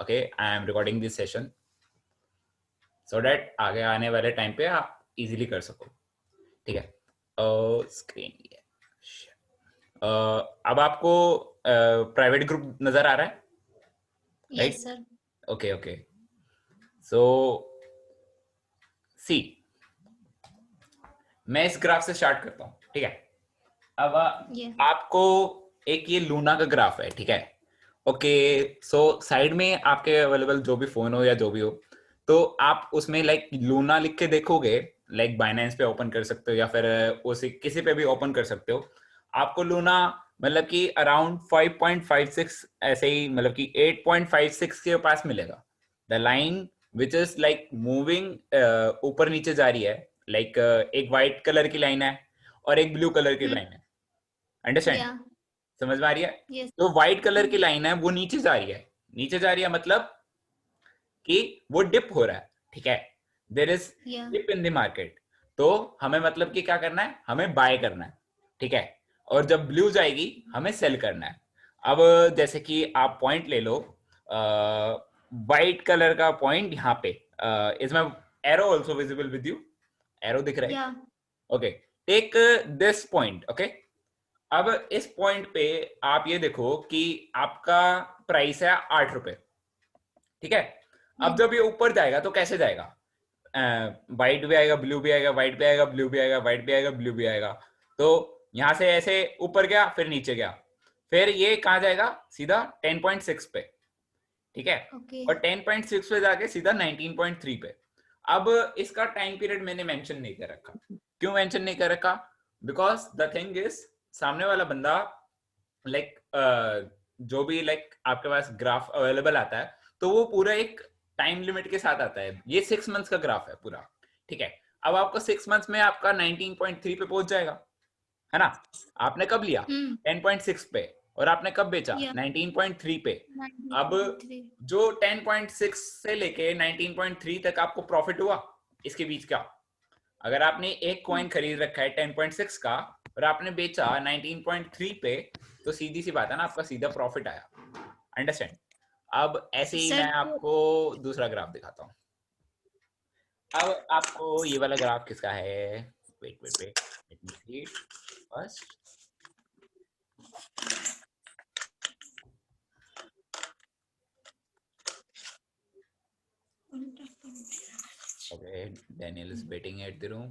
Okay, I am recording this session so that आगे आने वाले टाइम पे आप इजीली कर सको, ठीक है। स्क्रीन अब आपको प्राइवेट ग्रुप नजर आ रहा है, right? Yes sir. Okay okay, so see, मैं इस ग्राफ से स्टार्ट करता हूँ, ठीक है। अब ये आपको एक ये लूना का ग्राफ है, ठीक है। ओके, सो साइड में आपके अवेलेबल जो भी फोन हो या जो भी हो, तो आप उसमें लाइक लूना लिख के देखोगे, लाइक बाइनेंस पे ओपन कर सकते हो या फिर उसे किसी पे भी ओपन कर सकते हो। आपको लूना मतलब कि अराउंड 5.56 ऐसे ही, मतलब कि 8.56 के पास मिलेगा। The line which is like moving ऊपर नीचे जा रही है, लाइक एक व्हाइट कलर की लाइन है और एक ब्लू कलर की लाइन है, अंडरस्टैंड? या समझ में आ रही है? यस। तो व्हाइट कलर की लाइन है वो नीचे जा रही है, नीचे जा रही है मतलब कि वो डिप हो रहा है, ठीक है। देर इज या डिप इन द मार्केट, तो हमें मतलब कि क्या करना है, हमें बाय करना है, ठीक है। और जब ब्लू जाएगी हमें सेल करना है। अब जैसे कि आप पॉइंट ले लो, वाइट कलर का पॉइंट यहाँ पे, इसमें arrow also visible with you, arrow दिख रहा या है? Okay, take this point, okay. अब इस पॉइंट पे आप ये देखो कि आपका प्राइस है 8 रुपए, ठीक है। अब जब ये ऊपर जाएगा तो कैसे जाएगा? वाइट भी आएगा, ब्लू भी आएगा, वाइट भी आएगा, ब्लू भी आएगा, वाइट भी आएगा, ब्लू भी आएगा। तो यहां से ऐसे ऊपर गया, फिर नीचे गया, फिर ये कहाँ जाएगा? सीधा 10.6 पे, ठीक है। ओके और 10.6 पे जाके सीधा 19.3 पे। अब इसका टाइम पीरियड मैंने मेंशन नहीं कर रखा। क्यों मेंशन नहीं कर रखा? बिकॉज द थिंग इज, सामने वाला बंदा लाइक जो भी लाइक आपके पास ग्राफ अवेलेबल आता है, तो वो पूरा एक टाइम लिमिट के साथ आता है। ये 6 मंथ्स का ग्राफ है पूरा, ठीक है। अब आपको 6 मंथ्स में आपका 19.3 पे पहुंच जाएगा, है ना? आपने कब लिया? 10.6 पे, और आपने कब बेचा? या 19.3 पे। अब 19.3 जो 10.6 से लेके 19.3 तक आपको प्रॉफिट हुआ, इसके बीच का, अगर आपने एक कॉइन खरीद रखा है 10.6 का और आपने बेचा 19.3 पे, तो सीधी सी बात है ना, आपका सीधा प्रॉफिट आया, अंडरस्टैंड? अब ऐसे ही सर। मैं आपको दूसरा ग्राफ दिखाता हूँ। अब आपको ये वाला ग्राफ किसका है? Wait wait wait, let me see first. Okay, Daniel is waiting at the room.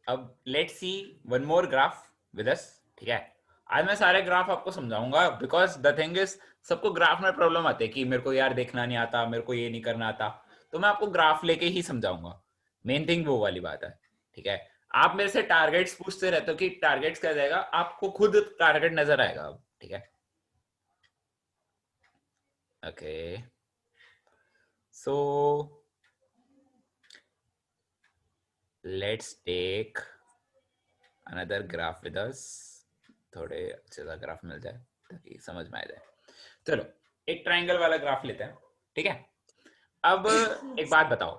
अब let's see one more graph with us, ठीक है। आज मैं सारे ग्राफ आपको समझाऊंगा, बिकॉज द थिंग इज, सबको ग्राफ में प्रॉब्लम आती है कि मेरे को यार देखना नहीं आता, मेरे को ये नहीं करना आता। तो मैं आपको ग्राफ लेके ही समझाऊंगा, मेन थिंग वो वाली बात है, ठीक है। आप मेरे से टारगेट्स पूछते रहते हो कि टारगेट्स क्या जाएगा, आपको खुद टारगेट नजर आएगा अब, ठीक है। Okay, so let's take another graph with us, थोड़े अच्छे सा ग्राफ मिल जाए ताकि समझ में आ जाए। चलो, एक ट्रायंगल वाला ग्राफ लेते हैं, ठीक है। अब एक बात बताओ,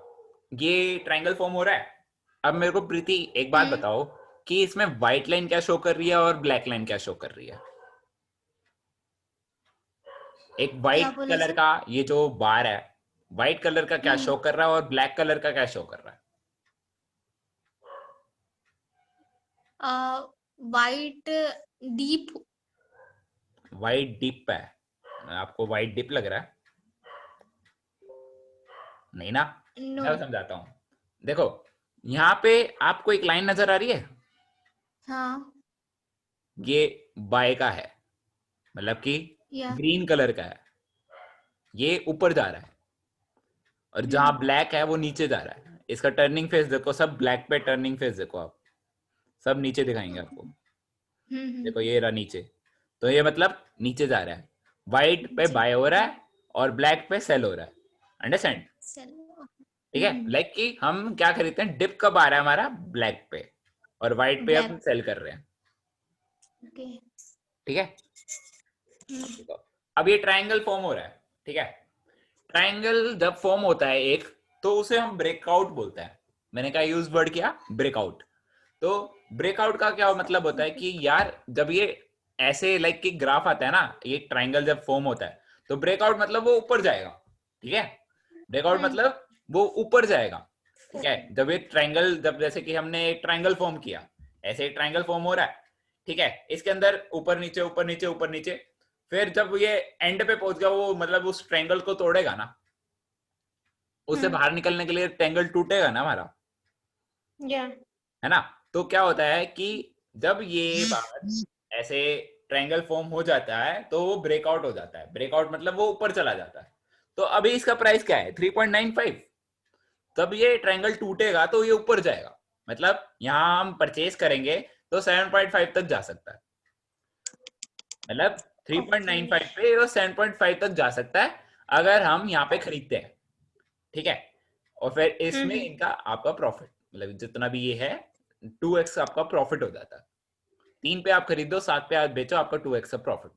ये ट्रायंगल फॉर्म हो रहा है। अब मेरे को प्रीति एक बात बताओ कि इसमें व्हाइट लाइन क्या शो कर रही है और ब्लैक लाइन क्या शो कर रही है? एक क्या व्हाइट बोले कलर सर? का ये जो बार है, व्हाइट कलर का क्या शो कर रहा है और ब्लैक कलर का क्या शो कर रहा है? White deep. व्हाइट डिप है। आपको व्हाइट डिप लग रहा है? नहीं ना, नो। मैं समझाता हूँ। देखो, यहाँ पे आपको एक लाइन नजर आ रही है, हाँ। ये बाय का है, मतलब कि या ग्रीन कलर का है, ये ऊपर जा रहा है। और जहां ब्लैक है वो नीचे जा रहा है। इसका टर्निंग फेस देखो, सब ब्लैक पे टर्निंग फेस देखो आप, सब नीचे दिखाएंगे आपको। देखो ये रहा नीचे, तो ये मतलब नीचे जा रहा है। व्हाइट पे नीचे। बाय हो रहा है और ब्लैक पे सेल हो रहा है, अंडरस्टैंड? चलो। ठीक है, लाइक कि हम क्या खरीदते हैं, डिप कब आ रहा है हमारा? ब्लैक पे, और व्हाइट पे हम ब्लैक। सेल कर रहे हैं। ओके। ठीक है। अब देखो, अब ये ट्रायंगल फॉर्म हो रहा है, ठीक है। ट्रायंगल जब फॉर्म होता है एक, तो उसे हम ब्रेकआउट बोलते हैं। मैंने क्या यूज वर्ड किया, ब्रेकआउट। तो ब्रेकआउट का क्या मतलब होता है कि यार जब ये ऐसे लाइक कि ग्राफ आता है ना, ये ट्रायंगल जब फॉर्म होता है, तो ब्रेकआउट मतलब वो ऊपर जाएगा, ठीक है। ब्रेकआउट मतलब वो ऊपर जाएगा, ठीक है। जब ये ट्रायंगल, जब जैसे कि हमने एक ट्रायंगल फॉर्म किया, ऐसे एक ट्रायंगल फॉर्म हो रहा है, ठीक है। इसके अंदर ऊपर नीचे ऊपर नीचे ऊपर नीचे, फिर जब ये एंड पे पहुंच गया, वो मतलब उस ट्रायंगल को तोड़ेगा ना, उससे बाहर निकलने के लिए ट्रायंगल टूटेगा ना हमारा, या है ना। तो क्या होता है कि जब ये बात ऐसे ट्रायंगल फॉर्म हो जाता है, तो वो ब्रेकआउट हो जाता है। ब्रेकआउट मतलब वो ऊपर चला जाता है। तो अभी इसका प्राइस क्या है, 3.95। तब ये ट्रायंगल टूटेगा तो ये ऊपर जाएगा, मतलब यहां हम परचेज करेंगे तो 7.5 तक जा सकता है, मतलब 3.95 पे वो 7.5 तक जा सकता है अगर हम यहाँ पे खरीदते हैं, ठीक है। और फिर इसमें इनका आपका प्रॉफिट, मतलब जितना भी ये है 2x आपका प्रॉफिट हो जाता है। 3 पे आप खरीदो, 7 पे आप बेचो, आपका 2x का प्रॉफिट।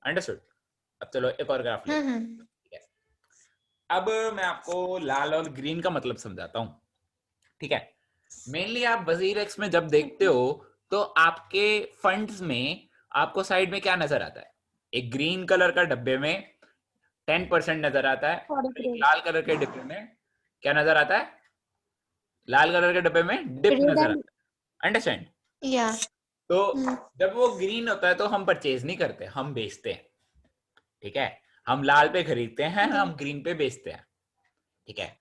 अंडरस्टूड। अब चलो एक और ग्राफ लेते हैं, ठीक है। अब मैं आपको लाल और ग्रीन का मतलब समझाता हूँ, ठीक है। मेनली आप वजीर एक्स में जब देखते हो, तो आपके फंड्स में आपको साइड में क्या नजर आता है, एक ग्रीन कलर का डब्बे में 10% नजर आता है, और एक लाल कलर के डिब्बे में क्या नजर आता है, लाल कलर के डब्बे में डिप रेड नजर एंड आता है। अंडरस्टैंड। या तो जब वो ग्रीन होता है तो हम परचेज नहीं करते, हम बेचते हैं, ठीक है। हम लाल पे खरीदते हैं, हम ग्रीन पे बेचते हैं, ठीक है।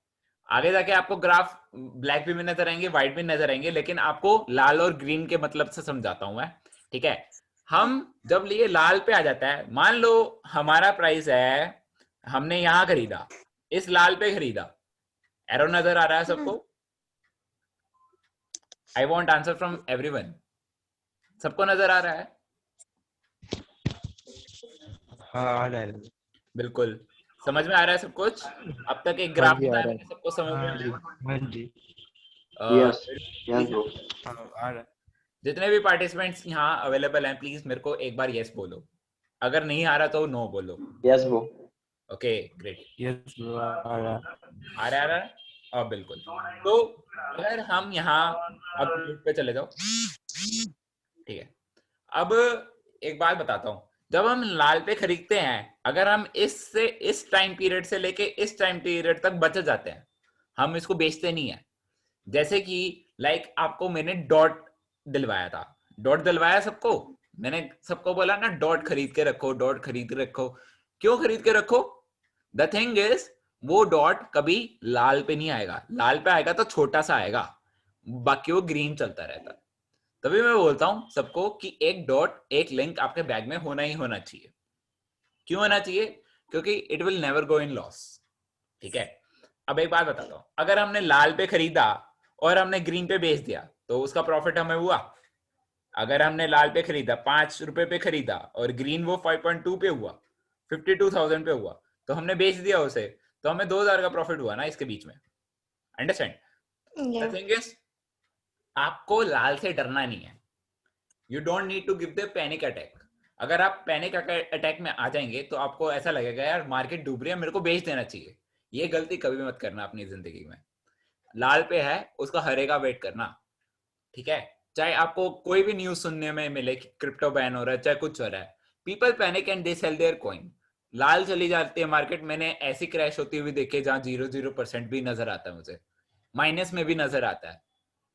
आगे जाके आपको ग्राफ ब्लैक भी नजर आएंगे, व्हाइट भी नजर आएंगे, लेकिन आपको लाल और ग्रीन के मतलब से समझाता हूं मैं, ठीक है। हम जब लिए लाल पे आ जाता है, मान लो हमारा प्राइस है, हमने यहां खरीदा, इस लाल पे खरीदा, एरो नजर आ रहा है सबको? I want answer from everyone. सबको नजर आ रहा है? हाँ आ रहा है। बिल्कुल। समझ में आ रहा है सब कुछ? अब तक एक हाँ ग्राफ जी आ बताया रहा मैंने, सबको समझ में है। हाँ जी आया? हाँ जी। Yes yes please, bro. हाँ आ रहा है। जितने भी पार्टिसिपेंट्स यहाँ अवेलेबल हैं, प्लीज मेरे को एक बार यस बोलो, अगर नहीं आ रहा तो नो बोलो। Yes bro. Okay great. Yes bro आ रहा है। आ रहा है। अब बिल्कुल। तो अगर हम यहाँ, अब म्यूट पे चले जाओ, ठीक है। अब एक बात बताता हूँ, जब हम लाल पे खरीदते हैं, अगर हम इससे इस टाइम पीरियड से लेके इस टाइम पीरियड तक बच जाते हैं, हम इसको बेचते नहीं है। जैसे कि लाइक आपको मैंने डॉट दिलवाया था, डॉट दिलवाया सबको, मैंने सबको बोला ना डॉट खरीद के रखो, डॉट खरीद के रखो। क्यों खरीद के रखो? द थिंग इज, वो डॉट कभी लाल पे नहीं आएगा, लाल पे आएगा तो छोटा सा आएगा, बाकी वो ग्रीन चलता रहता है। तभी मैं बोलता हूं सबको कि एक डॉट, एक लिंक आपके बैग में होना ही होना चाहिए। क्यों होना चाहिए? क्योंकि it will never go in loss, ठीक है। अब एक बात बताता हूं, अगर हमने लाल पे खरीदा और हमने ग्रीन पे बेच दिया, तो उसका प्रॉफिट हमें हुआ। अगर हमने लाल पे खरीदा, 5 रुपए पे खरीदा, और ग्रीन वो 5.2 पे हुआ, 52,000 पे हुआ, तो हमने बेच दिया उसे, तो हमें 2,000 का प्रॉफिट हुआ ना इसके बीच में। अंडरस्टैंड? द थिंग इज, आपको लाल से डरना नहीं है। You don't need to give the panic attack. अगर आप पैनिक अटैक में आ जाएंगे तो आपको ऐसा लगेगा यार मार्केट डूब रही है, मेरे को बेच देना चाहिए। ये गलती कभी मत करना अपनी जिंदगी में। लाल पे है, उसका हरेगा वेट करना, ठीक है। चाहे आपको कोई भी न्यूज सुनने में मिले कि क्रिप्टो बैन हो रहा है, चाहे कुछ हो रहा है, people panic and they sell their coin. लाल चली जाती है मार्केट, मैंने ऐसी क्रैश होती हुई देखी जहां 0% भी नजर आता है मुझे, माइनस में भी नजर आता है,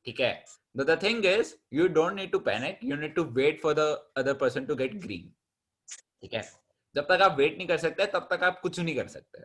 ठीक है। The thing is, you don't need to panic. You need to wait for the other person to get green. ठीक है। जब तक आप वेट नहीं कर सकते, तब तक आप कुछ नहीं कर सकते,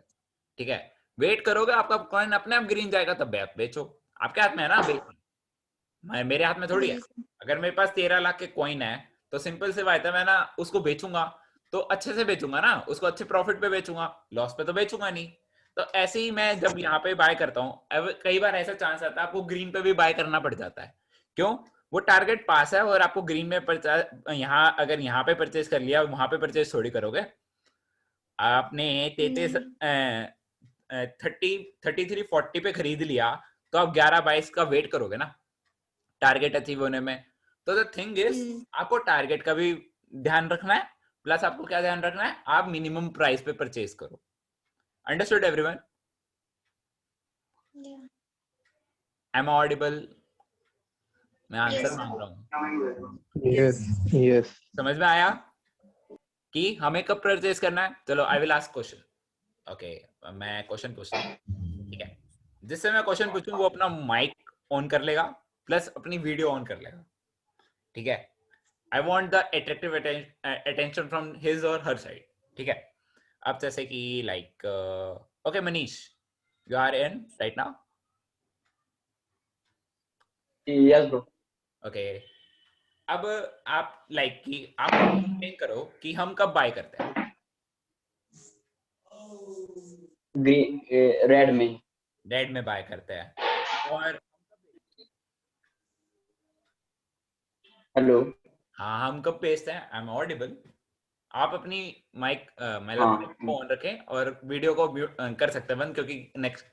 ठीक है। वेट करोगे, आपका कॉइन अपने आप ग्रीन जाएगा, तब आप बेचो। आपके हाथ में है ना बेचना, मेरे हाथ में थोड़ी है। अगर मेरे पास 13 लाख के कॉइन है, तो सिंपल से बात है, मैं ना उसको बेचूंगा तो अच्छे से बेचूंगा ना, उसको अच्छे प्रॉफिट पे बेचूंगा, लॉस पे तो बेचूंगा नहीं। तो ऐसे ही मैं जब यहाँ पे बाय करता हूँ, कई बार ऐसा चांस आता है आपको ग्रीन पे भी बाय करना पड़ जाता है। क्यों? वो टारगेट पास है और आपको ग्रीन में यहाँ, अगर यहाँ पे परचेज कर लिया, वहां पे परचेज थोड़ी करोगे। आपने 33 33-40 पे खरीद लिया, तो आप 11-22 का वेट करोगे ना टारगेट अचीव होने में। तो द थिंग इज आपको टारगेट का भी ध्यान रखना है, प्लस आपको क्या ध्यान रखना है, आप मिनिमम प्राइस पे परचेज करो। Understood everyone? Am I audible? मैं आंसर Yes, मांग रहा हूँ। Yes. Yes. समझ में आया कि हमें कब परचेज करना है? चलो I will ask question. Okay, मैं क्वेश्चन पूछता हूँ, ठीक है? जिससे मैं क्वेश्चन पूछूं वो अपना माइक ऑन कर लेगा प्लस अपनी वीडियो ऑन कर लेगा, ठीक है? I want the attractive attention from his or her side, ठीक है? अब जैसे कि like okay Manish, you are in right now? Yes, bro. ओके, अब आप लाइक कि आप एक्सप्लेन करो कि हम कब बाय करते हैं। रेड में। रेड में बाय करते हैं। और हेलो। हाँ, हम कब बेचते हैं? I am audible? आप अपनी माइक मतलब हाँ। माइक को ऑन रखें और वीडियो को म्यूट कर सकते हैं बंद, क्योंकि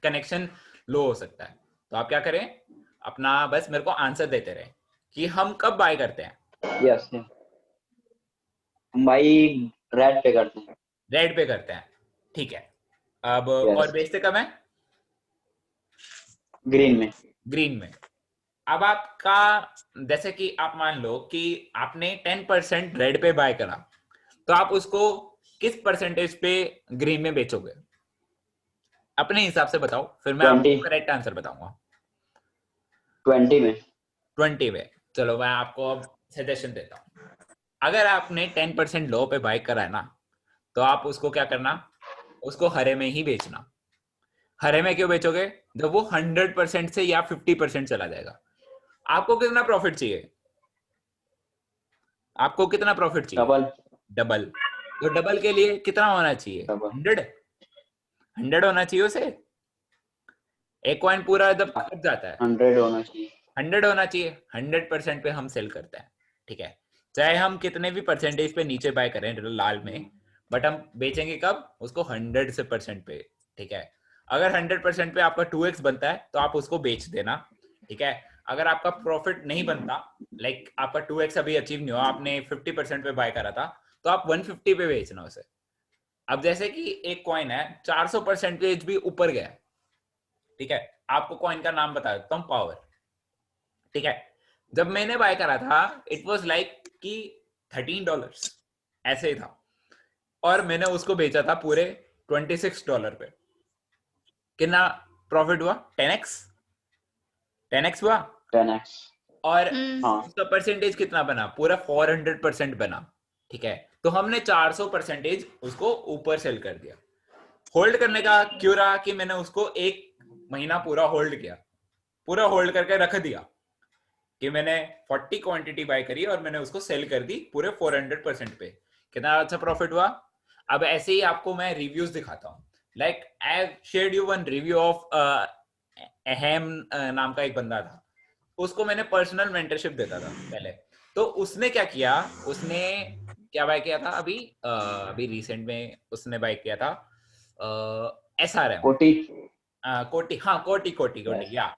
कनेक्शन लो हो सकता है। तो आप क्या करें, अपना बस मेरे को आंसर देते रहे कि हम कब बाय करते हैं। यस, हम भाई रेड पे करते हैं। रेड पे करते हैं, ठीक है? अब Yes. और बेचते कब है? ग्रीन में। ग्रीन में। अब आपका जैसे कि आप मान लो कि आपने 10% रेड पे बाय करा, तो आप उसको किस परसेंटेज पे ग्रीन में बेचोगे? अपने हिसाब से बताओ, फिर मैं आपको 20 करेक्ट आंसर बताऊंगा। 20 में। 20 में। चलो मैं आपको अब सजेशन देता हूँ। अगर आपने 10% लो पे बाय करा है ना, तो आप उसको क्या करना, उसको हरे में ही बेचना। हरे में क्यों बेचोगे? जब वो 100% से या 50% चला जाएगा। आपको कितना प्रॉफिट चाहिए? आपको कितना प्रॉफिट चाहिए? डबल। डबल। तो डबल के लिए कितना होना चाहिए? डबल। 100 होना चाहिए उसे। एक कॉइन पूरा जब कट जाता है 100 होना चाहिए। 100 होना चाहिए। 100% पे हम सेल करते हैं, ठीक है? चाहे हम कितने भी परसेंटेज पे नीचे बाय करें लाल में, बट हम बेचेंगे कब? उसको 100 से परसेंट पे, ठीक है? अगर 100% पे आपका 2x बनता है तो आप उसको बेच देना, ठीक है? अगर आपका प्रॉफिट नहीं बनता, लाइक आपका 2x अभी अचीव नहीं हुआ, आपने 50% पे बाय करा था, तो आप 150 पे बेचना उसे। अब जैसे कि एक कॉइन है 400% भी ऊपर गया, ठीक है? आपको कॉइन का नाम बता देता हूँ, पावर, ठीक है? जब मैंने बाय करा था इट वाज लाइक कि $13 ऐसे ही था, और मैंने उसको बेचा था पूरे $26 पे। कितना प्रॉफिट हुआ? 10x 10x हुआ। 10x। और हाँ। उसका परसेंटेज कितना बना? पूरा 400% बना, ठीक है? तो हमने 400% उसको ऊपर सेल कर दिया। होल्ड करने का क्यों रहा कि मैंने उसको 1 महीना पूरा होल्ड किया, पूरा होल्ड करके रख दिया कि मैंने 40 क्वांटिटी बाय करी और मैंने उसको सेल कर दी पूरे 400% पे। कितना अच्छा प्रॉफिट हुआ। अब ऐसे ही आपको मैं रिव्यूज दिखाता हूँ। Like I shared you one review of अहम नाम का एक बंदा था, उसको मैंने पर्सनल मेंटरशिप देता था पहले। तो उसने क्या किया, उसने क्या बाय किया था अभी रिसेंट में उसने बाय किया था SRM कोटी। कोटी। हाँ, कोटी कोटी कोटी, या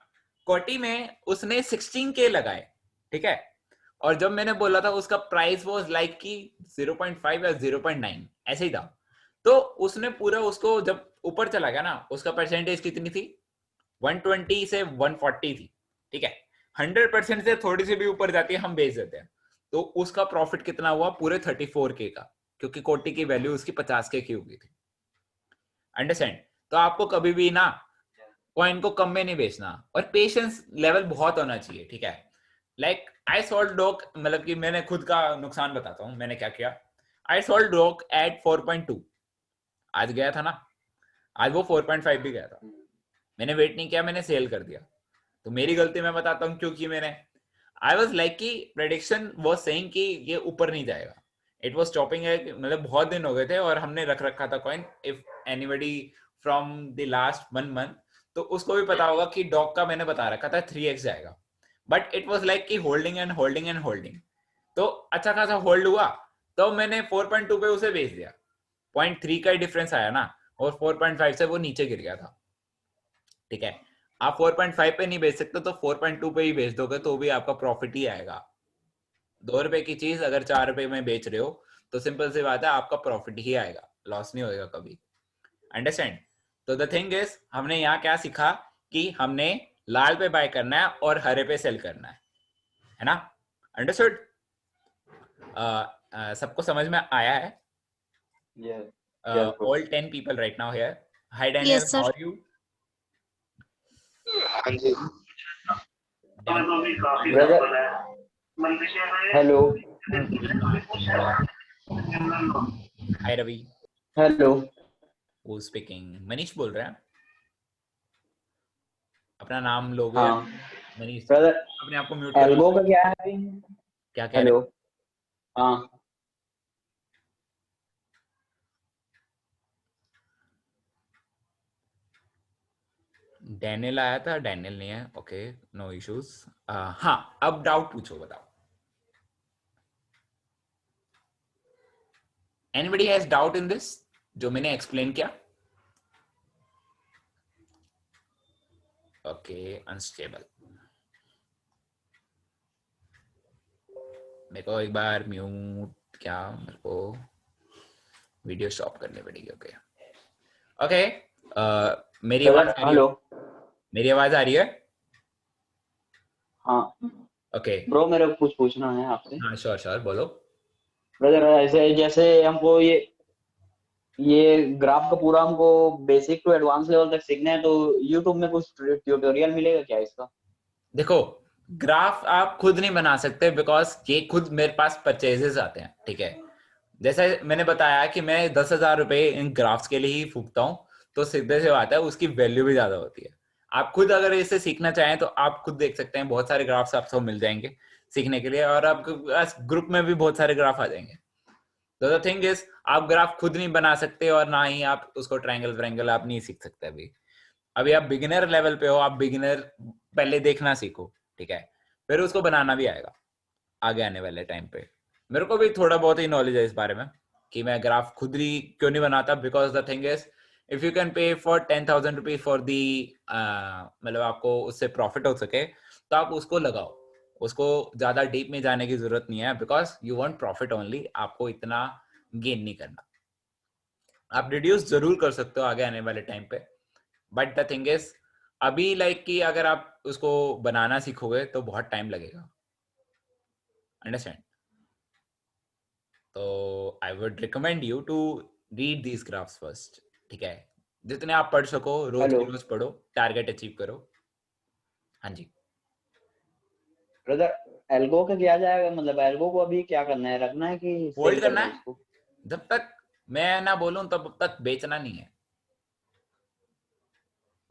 कोटी में उसने 16K लगाए, ठीक है? और जब मैंने बोला था उसका प्राइस वाज लाइक कि 0.5 या 0.9 ऐसे ही था, तो उसने पूरा उसको जब ऊपर चला गया ना, उसका परसेंटेज कितनी थी? 120 से 140 थी, ठीक है? 100% से थोड़ी सी भी ऊपर जाती है हम बेच देते हैं। तो उसका प्रॉफिट कितना हुआ? पूरे 34K का, क्योंकि कोटी की वैल्यू उसकी 50K की हो गई थी। अंडरस्टैंड? तो आपको कभी भी ना कॉइन को कम में नहीं बेचना, और पेशेंस लेवल बहुत होना चाहिए, ठीक है? लाइक आई सोल्ड डॉग, मतलब कि मैंने खुद का नुकसान बताता हूँ मैंने क्या किया। आई सोल्ड डॉग एट 4.2, आज गया था ना, आज वो 4.5 भी गया था, मैंने वेट नहीं किया, मैंने सेल कर दिया। तो मेरी गलती मैं बताता हूँ क्योंकि मैंने आई वाज लाइक कि प्रेडिक्शन वाज सेइंग कि ये ऊपर नहीं जाएगा, इट वाज स्टॉपिंग है, मतलब बहुत दिन हो गए थे और हमने रख रखा था coin. If anybody from the last 1 month, तो उसको भी पता होगा कि डॉग का मैंने बता रखा था 3x जाएगा, बट इट वाज लाइक कि holding and holding and holding. तो अच्छा खासा होल्ड हुआ, तो मैंने 4.2 पे उसे बेच दिया। 0.3 का ही डिफरेंस आया ना, और 4.5 से वो नीचे गिर गया था, ठीक है? आप 4.5 पे नहीं बेच सकते, तो 4.2 पे ही बेच दोगे तो भी आपका प्रॉफिट ही आएगा, ₹2 की चीज अगर ₹4 में बेच रहे हो तो सिंपल सी बात है आपका प्रॉफिट ही आएगा, लॉस नहीं होएगा कभी। अंडरस्टैंड? तो द थिंग इज हमने यहाँ क्या सीखा कि हमने लाल पे बाय करना है और हरे पे सेल करना है ना? अंडरस्टूड? सबको समझ में आया है? Yes. Yes, bro. All 10 people right now here. Hi Daniel, Yes, sir. how are you? हाँ जी। Brother, hello. Hi Ravi. Hello. Who's speaking? Manish बोल रहे हैं? अपना नाम लोगे? हाँ मनीष ब्रदर, अपने आप को म्यूट कर एल्गो लो। का क्या है अभी? क्या कह रहे हेलो। हो? हाँ डैनियल आया था, डैनियल नहीं है, ओके नो इश्यूज। हाँ अब डाउट पूछो, बताओ। Anybody has doubt in this जो मैंने एक्सप्लेन किया? Okay unstable. मेरे को एक बार म्यूट, क्या मेरे को वीडियो स्टॉप करनी पड़ेगी। ओके ओके मेरी आवाज आ रही है? हेलो। मेरी आवाज आ रही है? हाँ ओके ब्रो, मेरे को कुछ पूछना है आपसे। हाँ श्योर श्योर बोलो। ब्रदर, ऐसे जैसे हमको ये ग्राफ का पूरा हमको बेसिक टू एडवांस लेवल तक सीखना है, तो यूट्यूब में कुछ ट्यूटोरियल मिलेगा क्या इसका? देखो ग्राफ आप खुद नहीं बना सकते बिकॉज ये खुद मेरे पास परचेजेस आते हैं, ठीक है? जैसे मैंने बताया कि मैं 10,000 रुपए इन ग्राफ्स के लिए ही फूकता हूँ, तो सीधे से बात है उसकी वैल्यू भी ज्यादा होती है। आप खुद अगर इसे सीखना चाहें तो आप खुद देख सकते हैं, बहुत सारे ग्राफ्स आपको मिल जाएंगे सीखने के लिए, और आपके पास ग्रुप में भी बहुत सारे ग्राफ आ जाएंगे। तो द थिंग इज आप ग्राफ खुद नहीं बना सकते और ना ही आप उसको ट्रायंगल व्रायंगल आप नहीं सीख सकते। अभी आप बिगिनर लेवल पे हो, आप बिगिनर पहले देखना सीखो, ठीक है? फिर उसको बनाना भी आएगा आगे आने वाले टाइम पे। मेरे को भी थोड़ा बहुत ही नॉलेज है इस बारे में कि मैं ग्राफ खुद ही क्यों नहीं बनाता, because the thing is if you can pay for 10,000 rupees for the, मतलब आपको उससे प्रॉफिट हो सके तो आप उसको लगाओ, उसको ज्यादा डीप में जाने की जरूरत नहीं है, because you want profit only, आपको इतना गेन नहीं करना। आप रिड्यूस जरूर कर सकते हो आगे आने वाले टाइम पे, बट द थिंग इज अभी लाइक कि अगर आप उसको बनाना सीखोगे तो बहुत टाइम लगेगा। अंडरस्टैंड? तो I would recommend you to read these graphs first, ठीक है? जितने आप पढ़ सको रोज की हेलो रोज पढ़ो, टारगेट अचीव करो। हाँ जी ब्रदर, एल्गो का किया जाएगा, मतलब एल्गो को अभी क्या करना है, रखना है कि होल्ड सेल कर करना दें है, इसको? जब तक मैं ना बोलूं तब तक बेचना नहीं है।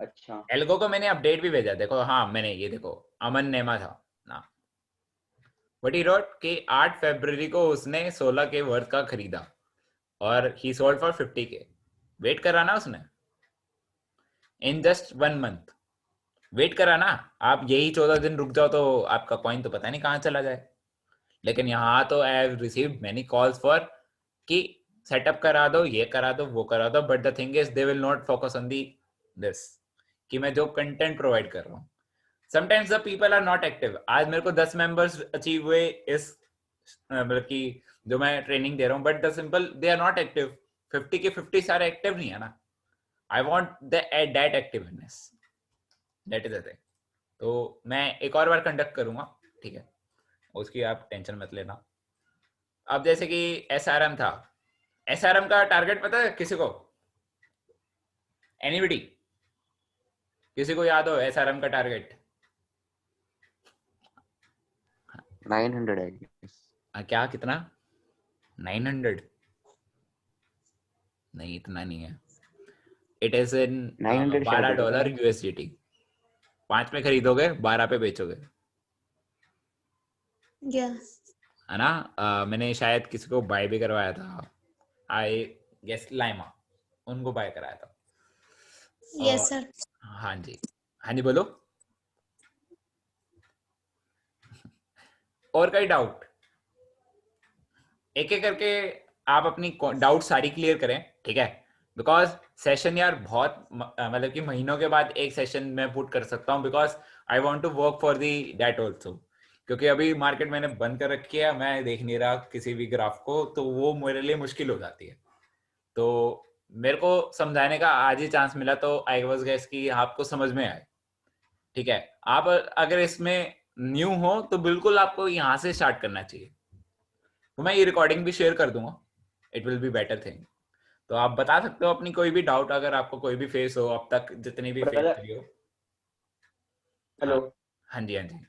अच्छा एल्गो को मैंने अपडेट भी भेजा, देखो। हाँ मैंने ये देखो, अमन नेमा था ना, बट ही रोट कि 8 फरवरी को उसने 16 के वर्थ का खरीदा और ही सोल्ड फॉर 50 के। वेट करा ना उसने इन जस्ट 1 मंथ, वेट करा ना। आप यही 14 दिन रुक जाओ तो आपका कॉइन तो पता नहीं कहाँ चला जाए। लेकिन यहाँ तो I have received many calls for कि सेटअप करा दो, ये करा दो, वो करा दो, but the thing is they will not focus on the this कि मैं जो कंटेंट प्रोवाइड कर रहा हूँ। Sometimes the people are not active. आज मेरे को 10 मेंबर्स अचीव हुए इस मतलब कि जो मैं ट्रेनिंग दे रहा हूँ, but the simple they are not active. 50 के 50 सारे एक्टिव नहीं है ना। I want that activeness, that is the thing. तो मैं एक और बार कंडक्ट करूंगा, ठीक है? उसकी आप टेंशन मत लेना। अब जैसे कि एसआरएम था, एसआरएम का टारगेट पता है किसी को? एनीबडी? किसी को याद हो एसआरएम का टारगेट? 900 है। क्या कितना? 900? नहीं इतना नहीं है। इट इज इन 900 शायद है $12 पता USDT। 5 में खरीदोगे, 12 पे बेचोगे, Yes. है ना? मैंने शायद किसी को बाय भी करवाया था, आई गेस लाइमा, उनको बाय कराया था। Yes, sir. हाँ जी, हाँ जी बोलो। और कोई डाउट? एक एक करके आप अपनी डाउट सारी क्लियर करें, ठीक है? बिकॉज सेशन यार बहुत मतलब कि महीनों के बाद एक सेशन में पुट कर सकता हूँ, because I want to work for the that also. क्योंकि अभी मार्केट मैंने बंद कर रखी है, मैं देख नहीं रहा किसी भी ग्राफ को, तो वो मेरे लिए मुश्किल हो जाती है। तो मेरे को समझाने का आज ही चांस मिला, तो आई वाज गेस कि आपको समझ में आए। ठीक है, आप अगर इसमें न्यू हो तो बिल्कुल आपको यहाँ से स्टार्ट करना चाहिए। तो मैं ये रिकॉर्डिंग भी शेयर कर दूंगा, it will be better thing. तो आप बता सकते हो अपनी कोई भी डाउट, अगर आपको कोई भी फेस हो अब तक जितनी भी फेस ब्रदर करी हो। हेलो हाँ जी, हाँ जी।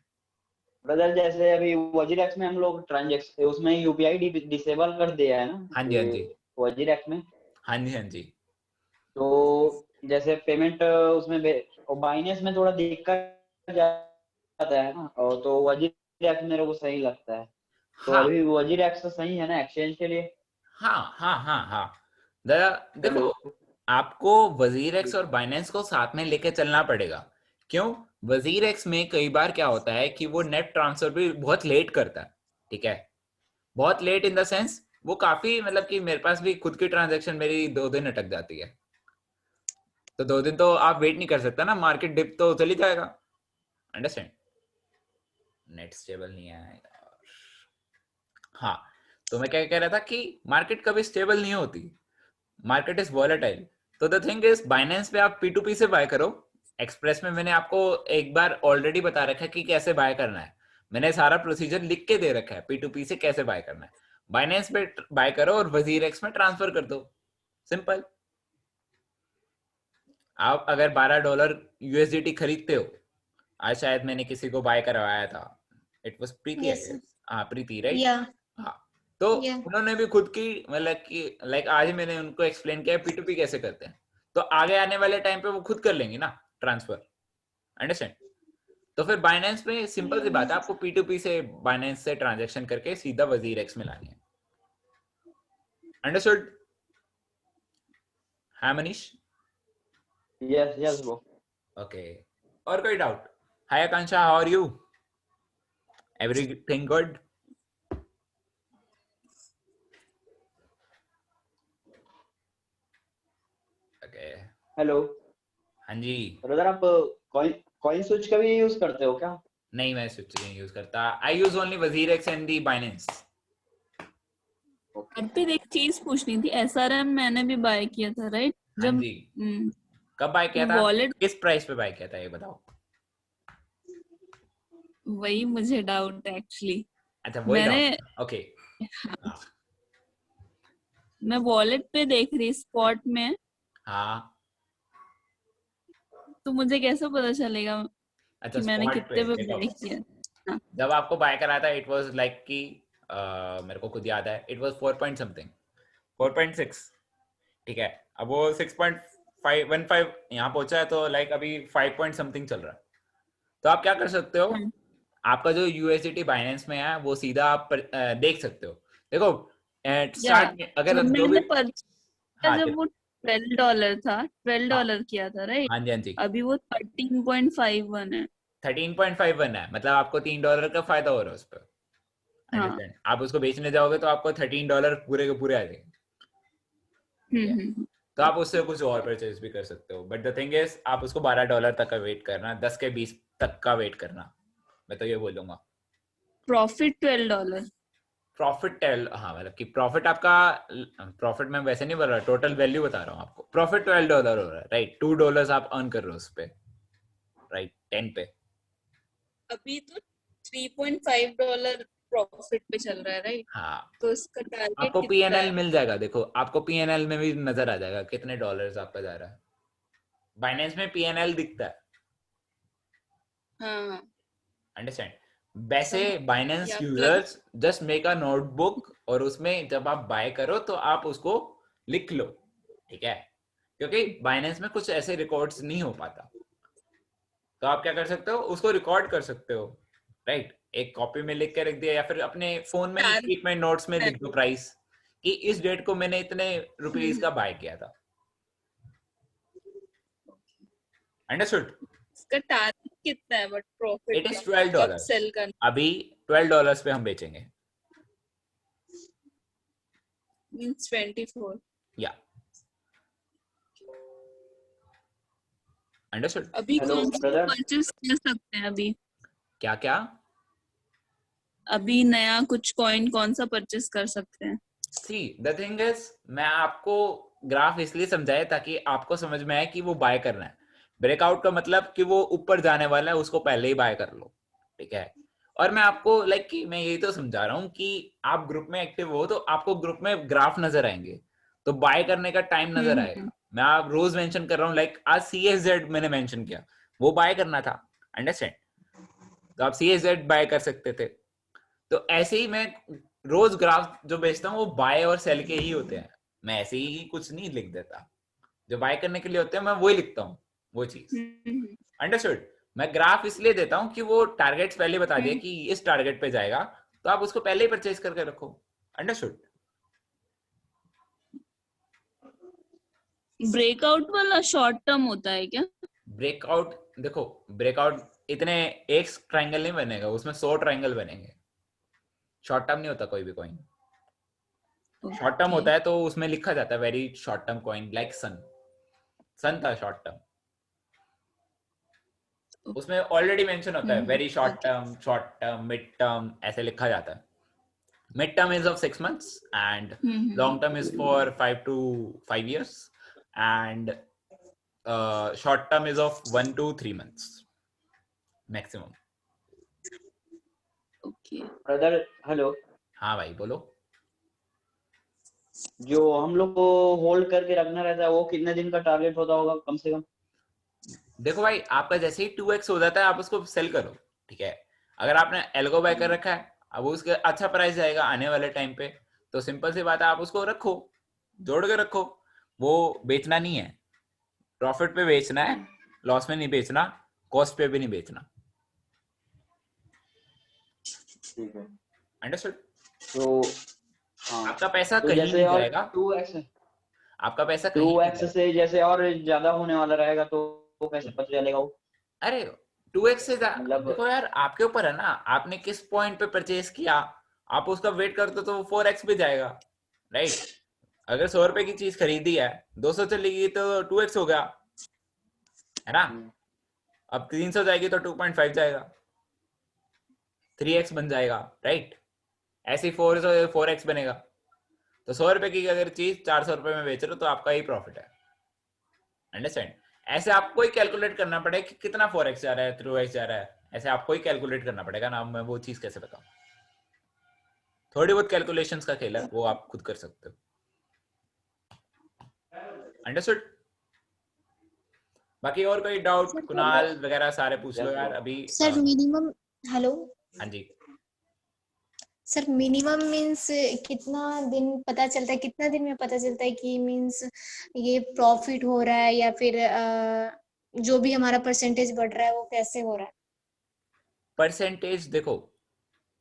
ब्रदर, जैसे अभी वजीरेक्स में हम लोग ट्रांजेक्शन उसमें यूपीआई डिसेबल कर दिया है ना हाँ जी, हाँ जी। वजीरेक्स में। हाँ जी, हाँ जी। तो जैसे पेमेंट उसमें और बाइनेंस में थोड़ा दिक्कत जाता है ना, और तो वजीरेक्स मेरे को सही लगता है। तो हाँ अभी वजीरेक्स तो सही है ना एक्सचेंज के लिए? हाँ हाँ हाँ हाँ। हेलो। देखो, आपको वजीर एक्स और बाइनेंस को साथ में लेके चलना पड़ेगा। क्यों? वजीर एक्स में कई बार क्या होता है कि वो नेट ट्रांसफर भी बहुत लेट करता है। ठीक है, बहुत लेट इन द सेंस वो काफी, मतलब कि मेरे पास भी खुद की ट्रांजैक्शन मेरी 2 दिन अटक जाती है। तो 2 दिन तो आप वेट नहीं कर सकता ना, मार्केट डिप तो चली जाएगा। अंडरस्टैंड? नेट स्टेबल नहीं है यार। हाँ, तो मैं क्या कह रहा था कि मार्केट कभी स्टेबल नहीं होती, मार्केट इज वॉलेटाइल। तो द थिंग इज, बाइनेंस पे आप P2P से बाय करो। एक्सप्रेस में मैंने आपको एक बार ऑलरेडी बता रखा है कि कैसे बाय करना है, मैंने सारा प्रोसीजर लिख के दे रखा है P2P से कैसे बाय करना है। बाइनेंस पे बाय करो और वजीर एक्स में ट्रांसफर कर दो, सिंपल। आप अगर $12 USDT खरीदते हो, आज शायद मैंने किसी को बाय करवाया था, it was Preeti I Yes, sir. Guess. हाँ, प्रीति, राइट? Yeah. हाँ, तो Yeah. उन्होंने भी खुद की, मतलब कि लाइक आज ही मैंने उनको एक्सप्लेन किया P2P कैसे करते हैं, तो आगे आने वाले टाइम पे वो खुद कर लेंगे ना ट्रांसफर। अंडरस्टैंड? तो फिर बाइनेंस में सिंपल सी बात है, आपको P2P से बाइनेंस से ट्रांजैक्शन करके सीधा वजीर एक्स में लानी है। अंडरस्टूड? हाँ Manish? Yes yes bro. Okay, और कोई doubt? Hi Akanksha, how are you? Everything good? Okay. Hello हाँ जी। ब्रदर, आप कॉइन कॉइन स्विच का भी यूज करते हो क्या? नहीं, मैं स्विच नहीं यूज करता, आई यूज ओनली वजीर एक्स एंड दी बाइनेंस। अर्पित, एक चीज पूछनी थी। एसआरएम मैंने भी बाय किया था, राइट? हाँ जब जी। कब बाय किया था? वॉलेट, किस प्राइस पे बाय किया था ये बताओ। वही मुझे डाउट है एक्चुअली। अच्छा, वही मैंने डाउट। ओके। हाँ मैं वॉलेट पे देख रही स्पॉट में, हाँ। तो मुझे कैसे पता चलेगा अच्छा, कि मैंने स्पॉट पे कितने पे देखो, बाय किया? हाँ। जब आपको बाय करा था इट वाज लाइक कि मेरे को खुद याद है, इट वाज 4 पॉइंट समथिंग, 4.6। ठीक है, अब वो 6.515 यहाँ पहुंचा है, तो लाइक अभी 5 पॉइंट समथिंग चल रहा है। तो आप क्या कर सकते हो, हाँ। आपका जो USDT बाइनेंस में है वो सीधा आप देख सकते हो। देखो, या स्टार्ट में अगर जब जो भी, मैंने परचेज, हाँ जब वो $12 था, हाँ $12 किया था, राइट? हाँ जी, हाँ जी। अभी वो 13.51 है। 13.51 है, मतलब आपको $3 का फायदा हो रहा है उस पर। हाँ। अंडरस्टैंड? आप उसको बेचने जाओगे तो आपको $13 पूरे के पूरे आ जाएंगे। ठीक है, तो आप उससे कुछ और परचेज भी कर सकते हो, बट द थिंग इज आप उसको $12 तक का वेट करना, 10 के 20 तक का वेट करना, मैं तो ये बोलूंगा। प्रॉफिट $12। प्रॉफिट टेल, हाँ, मतलब कि प्रॉफिट आपका, प्रॉफिट मैं वैसे नहीं बोल रहा, टोटल वैल्यू बता रहा हूँ आपको। प्रॉफिट $12 हो रहा है, राइट? $2 आप अर्न कर रहे हो उस पे, राइट? 10 पे। अभी तो $3.5 प्रॉफिट पे चल रहा है, राइट? हाँ, तो इसका टारगेट आपको कितना PNL है? मिल जाएगा, देखो आपको PNL में भी नजर आ जाएगा कितने डॉलर्स आपका जा रहा है। बाइनेंस में PNL दिखता है। हाँ। अंडरस्टैंड? वैसे समझ बाइनेंस गया। Plus users just make a notebook, और उसमें जब आप बाय करो तो आप उसको लिख लो। ठीक है, क्योंकि बाइनेंस में कुछ ऐसे रिकॉर्ड्स नहीं हो पाता, तो आप क्या कर सकते हो, उसको रिकॉर्ड कर सकते हो, राइट? एक कॉपी में लिख के रख दिया, या फिर अपने फोन में ही टारगेट कीप माई नोट्स में लिख दो प्राइस, कि इस डेट को मैंने इतने रुपीस का बाय किया था। अंडरस्टूड? इसका टारगेट कितना है बट प्रॉफिट इट का? इज ट्वेल्व कब डॉलर सेल करना? अभी $12 पे हम बेचेंगे। मींस 24। या, अंडरस्टूड? अभी हेलो कौन सा ब्रदर। परचेस कर सकते हैं अभी? क्या क्या? अभी नया कुछ कॉइन कौन सा परचेस कर सकते हैं? सी द थिंग इज, मैं आपको ग्राफ इसलिए समझाया ताकि आपको समझ में आए कि वो बाय करना है। ब्रेकआउट का मतलब कि वो ऊपर जाने वाला है, उसको पहले ही बाय कर लो, ठीक है। और मैं आपको लाइक कि मैं यही तो समझा रहा हूँ कि आप ग्रुप में एक्टिव हो तो आपको ग्रुप में ग्राफ नजर आएंगे, तो बाय करने का टाइम नजर आएगा। मैं आप रोज मेंशन कर रहा हूँ, लाइक आज CSZ मैंने मेंशन किया, वो बाय करना था, अंडरस्टैंड? तो आप CSZ बाय कर सकते थे। तो ऐसे ही मैं रोज ग्राफ जो बेचता हूँ वो बाय और सेल के ही होते हैं, मैं ऐसे ही कुछ नहीं लिख देता। जो बाय करने के लिए होते हैं मैं वही लिखता हूँ, वो चीज, अंडरस्टूड? मैं ग्राफ इसलिए देता हूँ कि वो टारगेट्स पहले बता दिए कि इस टारगेट पे जाएगा, तो आप उसको पहले ही परचेज करके रखो, अंडरस्टूड? ब्रेकआउट वाला शॉर्ट टर्म होता है क्या? ब्रेकआउट, देखो ब्रेकआउट इतने एक ट्रायंगल नहीं बनेगा, उसमें 100 ट्रायंगल बनेंगे। शॉर्ट टर्म नहीं होता कोई भी कॉइन। शॉर्ट टर्म होता है तो उसमें लिखा जाता है very short term coin, like sun. Sun था शॉर्ट टर्म, उसमें ऑलरेडी मेंशन होता है very short term, mid term, ऐसे लिखा जाता है। Mid term is of 6 months and long term is for 5 to 5 years and short term is of 1 to 3 months maximum. Okay. Brother hello, हाँ भाई बोलो। जो हम लोग को होल्ड करके रखना रहता है वो कितने दिन का टारगेट होता होगा कम से कम? देखो भाई, आपका जैसे ही 2x हो जाता है आप उसको सेल करो, ठीक है। अगर आपने एल्गो बाय कर रखा है, अब उसका अच्छा प्राइस जाएगा आने वाले टाइम पे, तो सिंपल सी बात है, आप उसको रखो, जोड़ के रखो। वो बेचना नहीं है, प्रॉफिट पे बेचना है, लॉस में नहीं बेचना, कॉस्ट पे भी नहीं बेचना, ठीक है, अंडरस्टूड? तो हाँ, आपका पैसा तो कहीं जैसे नहीं और जाएगा, 2x आपका पैसा कहीं नहीं 2x जाएगा। से जैसे और ज्यादा होने वाला रहेगा तो वो कैसे पता चलेगा वो? अरे 2x से मतलब देखो यार, आपके ऊपर है ना, आपने किस पॉइंट पे परचेज किया। आप उसका वेट करते तो वो 4x भी जाएगा, राइट? अगर 100 रुपए की चीज खरीदी है, 200 चली गई तो 2x हो गया, है ना? अब 300 जाएगी तो 2.5 जाएगा, 3x बन जाएगा, राइट? ऐसे ही 4x बनेगा। तो 100 रुपए की अगर चीज 400 रुपए में बेच रहे हो तो आपका ही प्रॉफिट है, अंडरस्टैंड? ऐसे आपको ही कैलकुलेट करना पड़ेगा कि कितना 4x जा रहा है, 3x जा रहा है, ऐसे आपको ही कैलकुलेट करना पड़ेगा ना। मैं वो चीज कैसे बताऊं? थोड़ी बहुत कैलकुलेशंस का खेल है, वो आप खुद कर सकते हो, अंडरस्टूड? बाकी और कोई डाउट, कुणाल वगैरह सारे पूछ लो यार अभी। सर मिनिमम, हेलो हाँ जी। सर, मिनिमम मींस कितना दिन पता चलता है, कितना दिन में पता चलता है कि मींस ये प्रॉफिट हो रहा है या फिर जो भी हमारा परसेंटेज बढ़ रहा है वो कैसे हो रहा है? परसेंटेज देखो,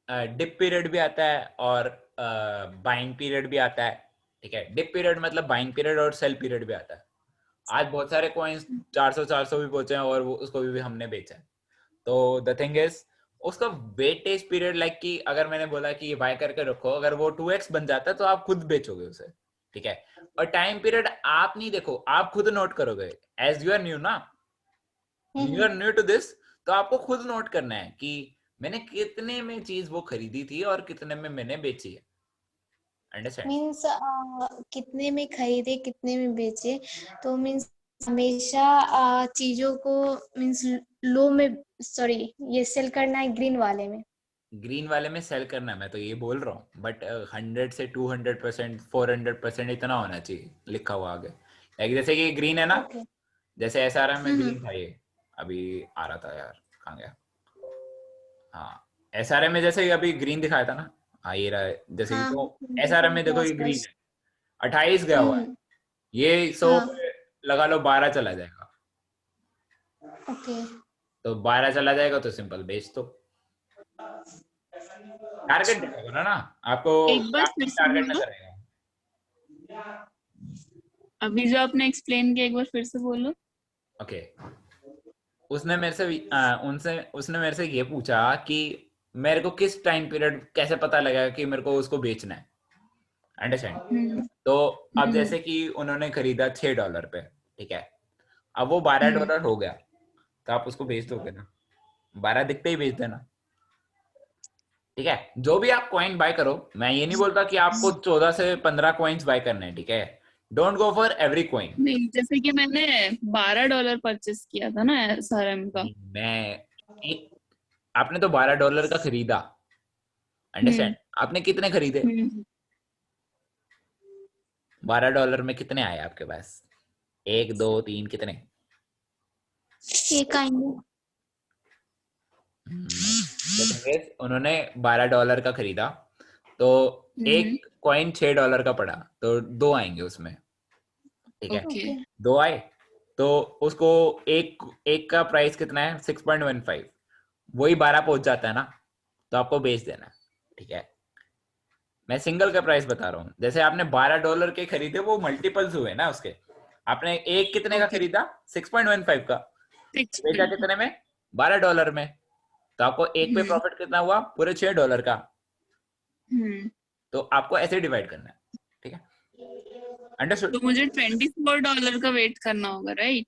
डिप पीरियड भी आता है और बाइंग पीरियड भी आता है, ठीक है। डिप पीरियड मतलब बाइंग पीरियड, और सेल पीरियड भी आता है। आज बहुत सारे कॉइन्स 400 भी पहुंचे हैं और वो उसको भी हमने बेचा है। तो द थिंग इज, उसका वेटेज पीरियड, लाइक कि अगर मैंने बोला कि ये बाय करके रखो, अगर वो 2x बन जाता है तो आप खुद बेचोगे उसे, ठीक है। और टाइम पीरियड आप नहीं देखो, आप खुद नोट करोगे, एज यू आर न्यू ना, you are new to this, तो आपको खुद नोट करना है कि मैंने कितने में चीज वो खरीदी थी और कितने में मैंने बेची है, अंडरस्टैंड? मीन्स कितने में खरीदे कितने में बेचे, तो मीन्स हमेशा चीजों को मीन्स लो में, सॉरी, ये सेल करना है ग्रीन वाले में। ग्रीन वाले में सेल करना है, मैं तो ये बोल रहा हूँ, बट 100 से 200%, 400% इतना होना चाहिए लिखा हुआ आगे। लाइक जैसे कि ग्रीन है ना, ओके। जैसे SRM में ग्रीन था, ये अभी आ रहा था यार, कहाँ गया? हाँ, SRM में जैसे अभी ग्रीन दिखाया था ना, हाँ ये रहा है, जैसे कि हाँ, तो SRM में देखो ये ग्रीन बस। है, 28 गया हुआ है, ये 100 हाँ, पे लगा लो 12 चला जाएगा, ओके। तो 12 चला जाएगा तो सिंपल बेच दो। टारगेट देखा करो ना, आपको एक बार फिर से टारगेट बोलो, नजर आएगा। अभी जो आपने एक्सप्लेन किया एक बार फिर से बोलो। ओके, उसने मेरे से उसने मेरे से ये पूछा कि मेरे को किस टाइम पीरियड कैसे पता लगेगा कि मेरे को उसको बेचना है, अंडरस्टैंड? तो अब जैसे कि उन्होंने खरीदा $6 पे, ठीक है, अब वो $12 हो गया, तो आप उसको बेच दोगे ना, 12 दिखते ही बेच देना, ठीक है, जो भी आप कॉइन बाय करो, मैं ये नहीं बोलता कि आपको 14 से 15 कॉइन्स बाय करने हैं, ठीक है, don't go for every coin. नहीं, जैसे कि मैंने $12 परचेस किया था ना SRM का। मैं एक, आपने तो $12 का खरीदा, अंडरस्टैंड, आपने कितने खरीदे? हम्म। $12 में कितने आए आपके पास? 1 2 3 कितने? एक आएंगे। The thing is, उन्होंने $12 का खरीदा, तो एक कॉइन $6 का पड़ा, तो 2 आएंगे उसमें, ठीक है, ओके। 2 आए, तो उसको एक का प्राइस कितना है? 6.15, वही 12 पहुंच जाता है ना, तो आपको बेच देना, ठीक है। मैं सिंगल का प्राइस बता रहा हूँ, जैसे आपने $12 के खरीदे, वो मल्टीपल्स हुए ना उसके। आपने एक कितने का Okay. खरीदा? 6.15 का, बेचा कितने में? $12 में, तो आपको एक पे प्रॉफिट कितना हुआ? पूरे $6 का। तो आपको ऐसे डिवाइड करना है, ठीक है, अंडरस्टूड। तो मुझे $24 का वेट करना होगा, राइट?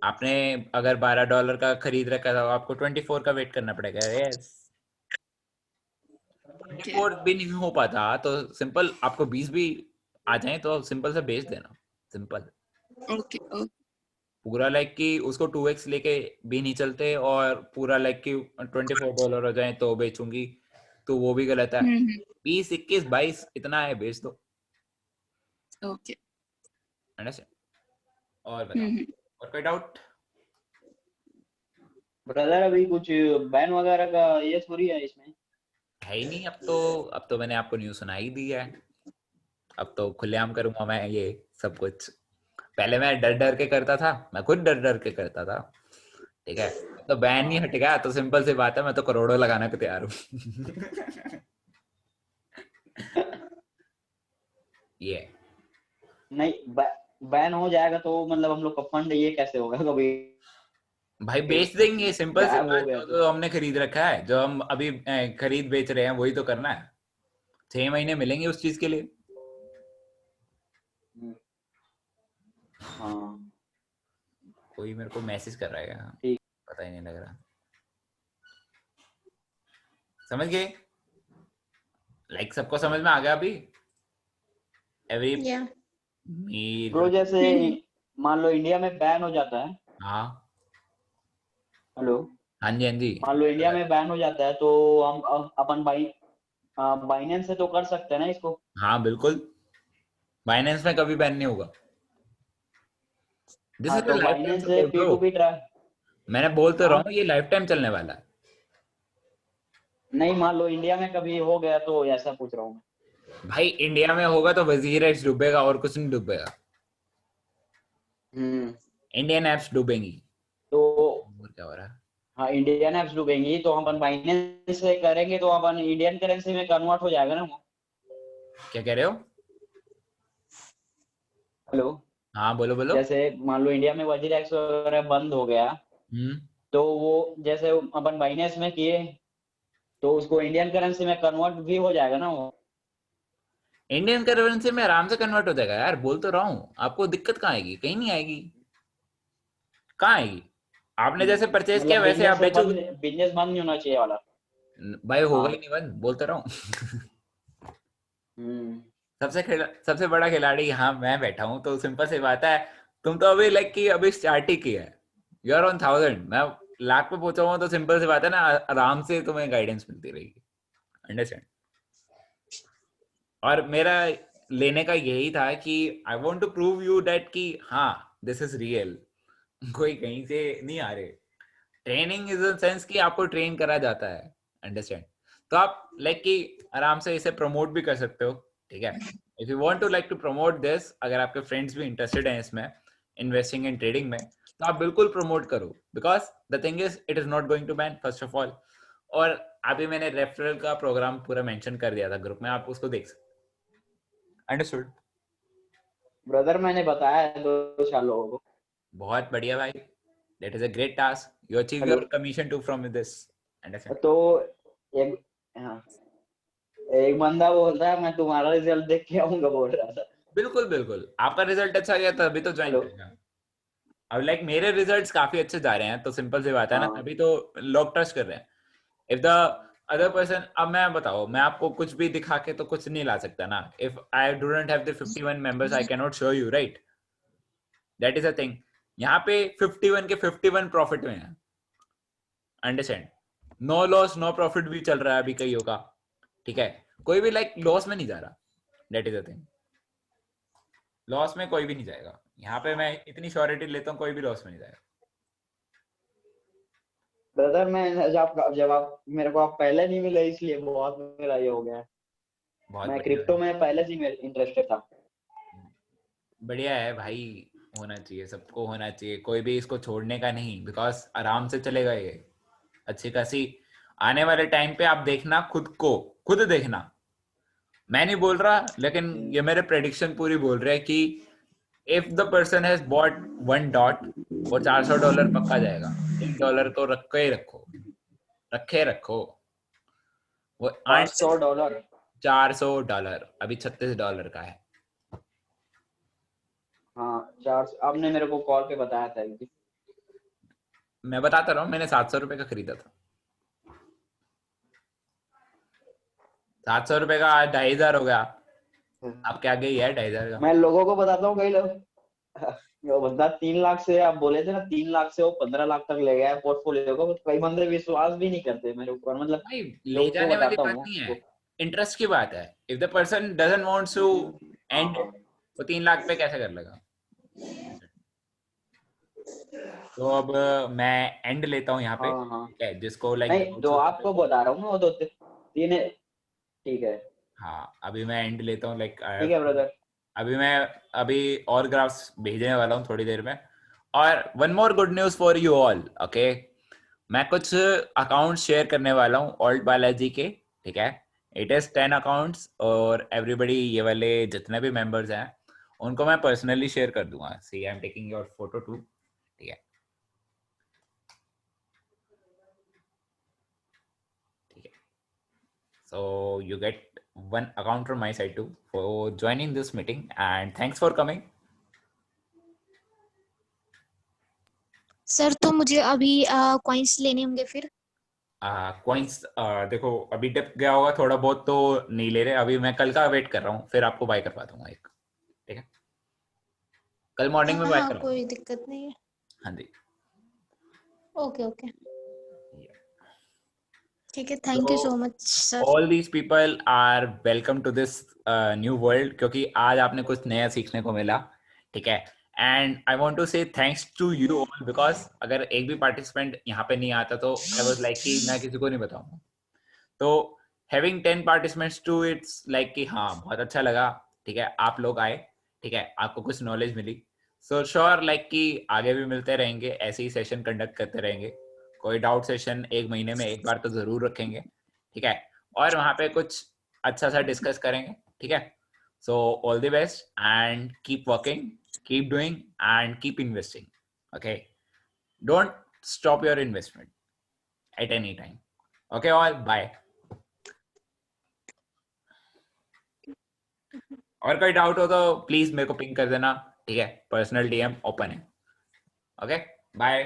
आपने अगर $12 का खरीद रखा था, आपको 24 का वेट करना पड़ेगा। यस, 24 भी नहीं हो पाता तो सिंपल आपको 20 भी आ जाए तो सिंपल से बेच देना, सिंपल। ओके। पूरा लाइक कि उसको 2x लेके भी नहीं चलते, और पूरा लाइक कि $24 हो जाए तो बेचूंगी, तो वो भी गलत है। 20 21 22 इतना है, बेच दो, ओके। अंडरस्टैंड। और बताओ, और कोई डाउट? ब्रदर अभी कुछ बैन वगैरह का ये थोड़ी है इसमें? है ही नहीं, अब तो मैंने आपको न्यूज़ सुना ही दी है, अब तो खुलेआम करूंगा मैं ये सब कुछ। पहले मैं डर डर के करता था, मैं खुद डर डर के करता था, ठीक है, तो बैन नहीं हटेगा तो सिंपल सी बात है, मैं तो करोड़ों लगाने को तैयार हूँ। ये नहीं, बैन हो जाएगा तो मतलब हम लोग का फंड ये कैसे होगा कभी? भाई बेच देंगे, सिंपल सी गायब हो बात। गया जो हमने खरीद रखा है, जो हम अभी खरीद बेच रहे हैं, वही तो करना है। 6 महीने मिलेंगे उस चीज के लिए। हाँ कोई मेरे को मैसेज कर रहा है क्या? ठीक। पता ही नहीं लग रहा, समझ गए? लाइक सबको समझ में आ गया अभी? एवरी ब्रो जैसे मान लो इंडिया में बैन हो जाता है। हाँ हेलो, हाँ जी, हाँ जी, मान लो इंडिया में बैन हो जाता है तो हम अपन बाइनेंस से तो कर सकते हैं ना इसको? हाँ बिल्कुल, बाइनेंस में कभी बैन नहीं होगा। दिस हाँ इज तो लाइफ टाइम बाइनेंस से सपोर्ट ब्रो, P2P ट्राई। मैंने बोल तो रहा हाँ हूँ, ये लाइफ टाइम चलने वाला है। नहीं, मान लो इंडिया में कभी हो गया तो ऐसा पूछ रहा हूँ। भाई इंडिया में होगा तो वजीर एप्स डूबेगा, और कुछ नहीं डूबेगा, इंडियन एप्स डूबेंगी। तो और क्या हो रहा है? हाँ, इंडियन एप्स डूबेंगी तो हम अपन बाइनेंस से करेंगे तो अपन इंडियन करेंसी में कन्वर्ट हो जाएगा ना वो? क्या कह रहे हो? हेलो, हाँ बोलो बोलो। जैसे मान लो इंडिया में वजीर एक्स वगैरह बंद हो गया, तो वो जैसे अपन बाइनेंस में किए तो उसको इंडियन करेंसी में कन्वर्ट भी हो जाएगा ना वो? इंडियन करेंसी में आराम से कन्वर्ट हो जाएगा यार, बोल तो रहा हूँ, आपको दिक्कत कहाँ आएगी? कहीं नहीं आएगी। कहाँ आएगी? आपने जैसे परचेज किया मतलब वैसे आप बेचोगे। बिजनेस बंद नहीं होना चाहिए वाला। भाई होगा हाँ। ही नहीं बंद, बोलता रहा हूँ। हम्म। सबसे बड़ा खिलाड़ी यहाँ मैं बैठा हूँ, तो सिंपल सी बात है, तुम तो अभी लाइक कि अभी स्टार्ट ही किया है, यू आर ऑन 1000, मैं लाख पे पहुंचा हूँ, तो सिंपल सी बात है ना, आराम से तुम्हें गाइडेंस मिलती रहेगी, अंडरस्टैंड। और मेरा लेने का यही था कि I want to prove you that कि हाँ दिस इज रियल, कोई कहीं से नहीं आ रहे। ट्रेनिंग इज इन सेंस कि आपको ट्रेन करा जाता है, अंडरस्टैंड। तो आप लाइक कि आराम से इसे प्रमोट भी कर सकते हो, ठीक है। If you want to like to promote this, अगर आपके फ्रेंड्स भी इंटरेस्टेड हैं इसमें, इन्वेस्टिंग इन ट्रेडिंग में, तो आप बिल्कुल प्रमोट करो, because the thing is it is not going to ban, first of all. और अभी मैंने रेफरल का प्रोग्राम पूरा मेंशन कर दिया था ग्रुप में, आप उसको देख सकते। अंडरस्टूड ब्रदर मैंने बताया है 2-4 लोगों को। बहुत बढ़िया भाई, that is a great task, you achieve hello, your commission too from this, understand. तो एक हाँ, एक बंदा बोलता है मैं तुम्हारा रिजल्ट देख के आऊंगा बोल रहा था। बिल्कुल बिल्कुल, आपका रिजल्ट अच्छा गया तभी तो ज्वाइन हेलो। करेगा। अब लाइक मेरे रिजल्ट्स काफी अच्छे जा रहे हैं, तो सिंपल सी बात है ना, हाँ तभी तो लोग ट्रस्ट कर रहे हैं। इफ द अदर पर्सन, अब मैं बताओ, मैं आपको कुछ भी दिखा के तो कुछ नहीं ला सकता ना. If I don't have the 51 members I can not show you, right? That is a thing. यहाँ पे 51 के 51 प्रॉफिट में है. Understand? No loss no profit भी चल रहा है अभी कईयों का. ठीक है, कोई भी लाइक लॉस में नहीं जा रहा. That is a thing. Loss में कोई भी नहीं जाएगा. यहाँ पे मैं इतनी श्योरिटी लेता हूँ, कोई भी लॉस में नहीं जाएगा. ब्रदर मैं जब आप मेरे को आप पहले नहीं मिले इसलिए बहुत मेरा ये हो गया है। बहुत मैं बढ़िया क्रिप्टो है. में पहले से इंटरेस्टेड था। बढ़िया है भाई, होना चाहिए, सबको होना चाहिए. कोई भी इसको छोड़ने का नहीं, बिकॉज आराम से चलेगा ये अच्छी खासी. आने वाले टाइम पे आप देखना, खुद देखना. मैं नहीं बोल रहा, लेकिन ये मेरे प्रेडिक्शन पूरी बोल रहे हैं कि if the person has bot $1, वो $400 पक्का जाएगा. $1 तो रखे रखो. वो $500 $400 अभी $36 का है. हाँ 4 आपने मेरे को कॉल पे बताया था कि मैं बताता रहा हूँ, मैंने $700 का खरीदा था. $700 का आज 2,500 हो गया. आपके आगे ही है 2,500 का. मैं लोगों को बताता हूँ कई लोग वो बंदा 3 लाख से आप बोले थे ना 3 लाख से वो 15 लाख तक ले गया है पोर्टफोलियो को. कई बंदे विश्वास भी नहीं करते मेरे ऊपर. मतलब भाई ले लोगों को जाने वाली बताता बात हूँ नहीं है, वो। इंटरेस्ट की बात है. If the person doesn't wants to end, हाँ वो 3 लाख पे कैसे कर लेगा? तो अब मैं एंड लेता हूँ यहाँ पे. हाँ हाँ ठीक है, जिसको लाइक नहीं जो आपको बता रहा हूँ ना वो तो 3 ठीक है हाँ, अभी मैं एंड लेता हूँ लाइक. ठीक है ब्रदर. अभी और ग्राफ्स भेजने वाला हूँ थोड़ी देर में. और one more good news for you all. Okay, मैं कुछ अकाउंट शेयर करने वाला हूँ ऑल्ट बालाजी के. ठीक है, इट इज 10 अकाउंट्स, और एवरीबडी, ये वाले जितने भी मेंबर्स हैं उनको मैं पर्सनली शेयर कर दूंगा. See I am taking your photo too. ठीक है, ठीक है. So you get one account from my side too for joining this meeting, and thanks for coming. Sir तो मुझे अभी कॉइन्स लेने होंगे फिर? कॉइन्स देखो, अभी डिप गया होगा थोड़ा बहुत, तो नहीं ले रहे अभी. मैं कल का वेट कर रहा हूँ, फिर आपको बाय करवा दूंगा एक. ठीक है, कल मॉर्निंग में बाय हाँ करवा. कोई दिक्कत नहीं है. हाँ जी. ओके ओके ठीक है. Thank you so much sir. All these people are welcome to this new world, क्योंकि आज आपने कुछ नया सीखने को मिला. ठीक है, and I want to say thanks to you all, because अगर एक भी पार्टिसिपेंट यहाँ पे नहीं आता तो आई वाज लाइक कि मैं किसी को नहीं बताऊंगा. तो having 10 participants too, it's like कि हाँ, बहुत अच्छा लगा. ठीक है, आप लोग आए. ठीक है, आपको कुछ नॉलेज मिली. सो श्योर लाइक कि आगे भी मिलते रहेंगे, ऐसे ही सेशन कंडक्ट करते रहेंगे. कोई डाउट सेशन 1 महीने में एक बार तो जरूर रखेंगे. ठीक है, और वहां पे कुछ अच्छा सा डिस्कस करेंगे. ठीक है, so all the best and keep working, keep doing and keep investing. Okay, don't stop your investment at any time. Okay all, bye. और कोई डाउट हो तो प्लीज मेरे को पिंग कर देना. ठीक है, पर्सनल डीएम ओपन है. Okay, bye.